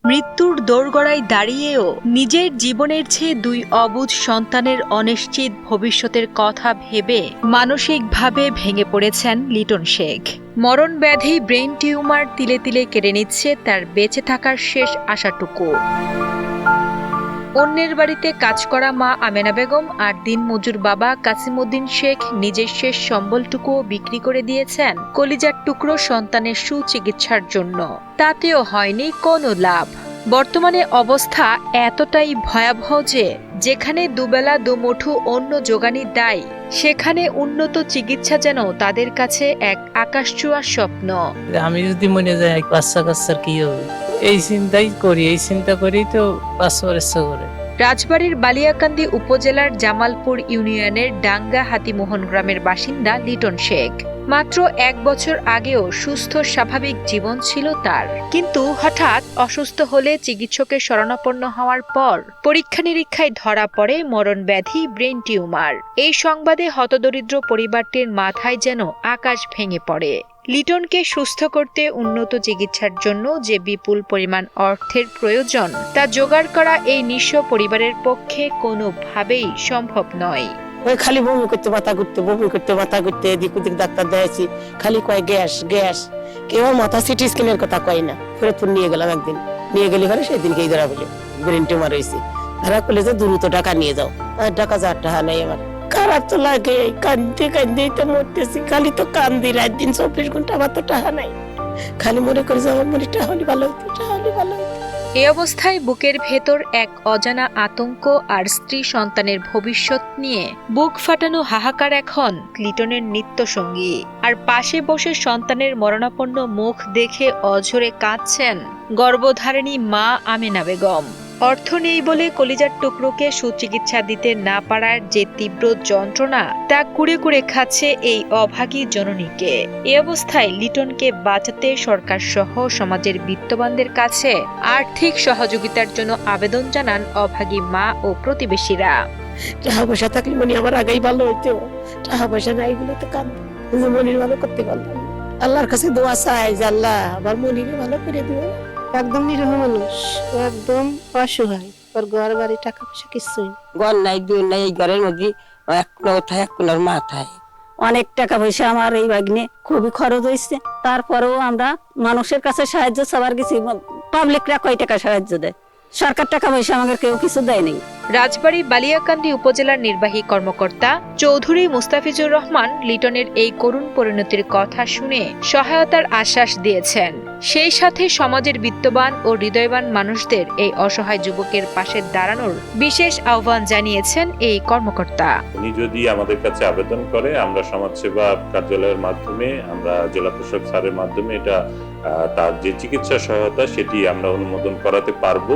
মৃত্যুর দোরগোড়ায় দাঁড়িয়েও নিজের জীবনের চেয়ে দুই অবুঝ সন্তানের অনিশ্চিত ভবিষ্যতের কথা ভেবে মানসিকভাবে ভেঙে পড়েছেন লিটন শেখ। মরণ ব্যাধি ব্রেন টিউমার তিলে তিলে কেড়ে নিচ্ছে তার বেঁচে থাকার শেষ আশাটুকু। অন্যের বাড়িতে কাজ করা মা আমেনা বেগম আর দিনমজুর বাবা কাসিমউদ্দিন শেখ নিজের শেষ সম্বলটুকুও বিক্রি করে দিয়েছেন কলিজার টুকরো সন্তানের সুচিকিৎসার জন্য। তাতেও হয়নি কোনো লাভ। বর্তমানে অবস্থা এতটাই ভয়াবহ যে যেখানে দুবেলা দুমুঠো অন্ন জোগানি দায়, সেখানে উন্নত চিকিৎসা যেন তাদের কাছে এক আকাশছোঁয়া স্বপ্ন। আমি যদি মনে যাই বাচ্চা কাচ্চার কি হবে এই চিন্তা করি তো বাচ্চার ইচ্ছা করে। রাজবাড়ীর বালিয়াকান্দি উপজেলার জামালপুর ইউনিয়নের ডাঙ্গা হাতিমোহন গ্রামের বাসিন্দা লিটন শেখ। মাত্র 1 বছর আগেও সুস্থ স্বাভাবিক জীবন ছিল তার, কিন্তু হঠাৎ অসুস্থ হলে চিকিৎসকের শরণাপন্ন হওয়ার পর পরীক্ষা নিরীক্ষায় ধরা পড়ে মরণ ব্যাধি ব্রেন টিউমার। এই সংবাদে হতদরিদ্র পরিবারটির মাথায় যেন আকাশ ভেঙে পড়ে। লিটনকে সুস্থ করতে উন্নত চিকিৎসার জন্য যে বিপুল পরিমাণ অর্থের প্রয়োজন তা জোগাড় করা এই নিঃস্ব পরিবারের পক্ষে কোনোভাবেই সম্ভব নয়। ওই খালি বমি করতে মাথা ঘুরতে এদিক ওদিক ডাক্তার দেখাইছি, খালি কয় গ্যাস। কেউ মাথা সিটি স্ক্যানের কথা কয় না। ফরিদপুর নিয়ে গেলাম, একদিন নিয়ে গেলে ঘরে সেদিনকেই ধরা বলে ব্রেন টিউমার হয়েছে। ধরা করলে যে দ্রুত টাকা নিয়ে যাও, আর টাকা যার টাকা নাই। আমার খারাপ তো লাগে, কান্দতে তো মরতেছি, খালি তো কান্দি রাত দিন 24 ঘন্টা। আমার তো টাকা নাই, খালি মনে করি যে আমার মনে টাকা হলে ভালো হতো। এ অবস্থায় বুকের ভেতর এক অজানা আতঙ্ক আর স্ত্রী সন্তানের ভবিষ্যৎ নিয়ে বুক ফাটানো হাহাকার এখন লিটনের নিত্য সঙ্গী। আর পাশে বসে সন্তানের মরণাপন্ন মুখ দেখে অঝরে কাঁদছেন গর্ভধারিণী মা আমেনা বেগম। অর্থ নেই বলে কলিজার টুকরোকে সুচিকিৎসা দিতে না পারার যে তীব্র যন্ত্রণা তা কুড়ে কুড়ে খাচ্ছে এই অভাগী জননীকে। এ অবস্থায় লিটনকে বাঁচাতে সরকার সহ সমাজের বিত্তবানদের কাছে আর্থিক সহযোগিতার জন্য আবেদন জানান অভাগী মা ও প্রতিবেশীরা। টাকা পয়সা থাকলে মনে আমার আগেই ভালো হইতো, টাকা পয়সা নাই বলে তো কান্দি, মনির ভালো করতে পারলাম। আল্লাহর কাছে দোয়া চাই যে আল্লাহ আমার মনিরে ভালো করে দিও। একদম নিরীহ মানুষ, একদম অসহায়, ওর ঘর বাড়ি টাকা পয়সা কিছুই ঘর নাই, দুই নাই, এই ঘরের মধ্যে এক কোথায় এক কোনার মাথায়। অনেক টাকা পয়সা আমার এই বাগনে খুবই খরচ হয়েছে। তারপরেও আমরা মানুষের কাছে সাহায্য সবার কিছু, পাবলিকরা কয় টাকা সাহায্য দেয়, সরকার টাকা পয়সা আমাদের কেউ কিছু দেয় নাই। রাজবাড়ী বালিয়াকান্দি উপজেলার নির্বাহী কর্মকর্তা চৌধুরী মুস্তাফিজুর রহমান লিটনের এই করুণ পরিণতির কথা শুনে সহায়তার আশ্বাস দিয়েছেন। সেই সাথে সমাজের বিত্তবান ও হৃদয়বান মানুষদের এই অসহায় যুবকের পাশে দাঁড়ানোর বিশেষ আহ্বান জানিয়েছেন এই কর্মকর্তা। উনি যদি আমাদের কাছে আবেদন করে, আমরা সমাজসেবা কার্যালয়ের মাধ্যমে, আমরা জেলা প্রশাসক স্যারের মাধ্যমে এটা তার যে চিকিৎসা সহায়তা সেটি আমরা অনুমোদন করাতে পারবো।